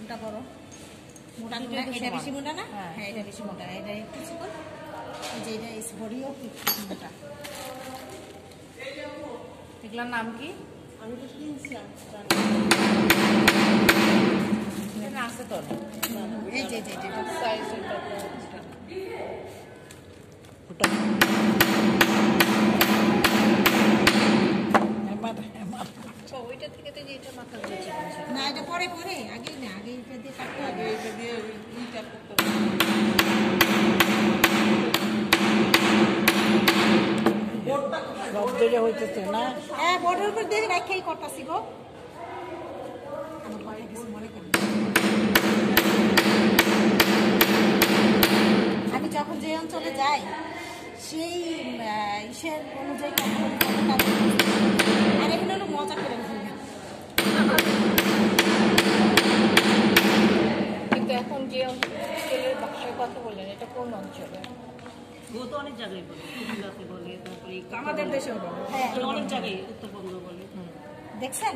কোনটা বড় মোটা এটা বেশি মোটা না? হ্যাঁ এটা বেশি মোটা, এটা একটু চিকন, যে এটা বড়িও মোটা। এগুলোর নাম কি? আমি তো কিনছিলাম আছে তো এই যে সাইজ ওইটা থেকে তো যেটা মাথা দিয়েছে না, এটা পরে আগেই না, আগে এটা দিয়ে কাটতে হবে, এটা দিয়ে ইটা করতে সব দিলে হইতেছে না। হ্যাঁ বোর্ডের উপর দিয়ে রাখাই করতেছি গো। আমি যখন যে অঞ্চলে যাই সেই ইসের অনুযায়ী আর এখানে হলো মজা করে কিন্তু এখন যে অঞ্চলের বাসায় কথা বললেন এটা কোন অঞ্চলে? ও তো অনেক জায়গায় বলে, কুমিল্লাতে বলে, তারপরে আমাদের দেশেও হ্যাঁ অনেক জায়গায় উত্তরবঙ্গ বলে। দেখছেন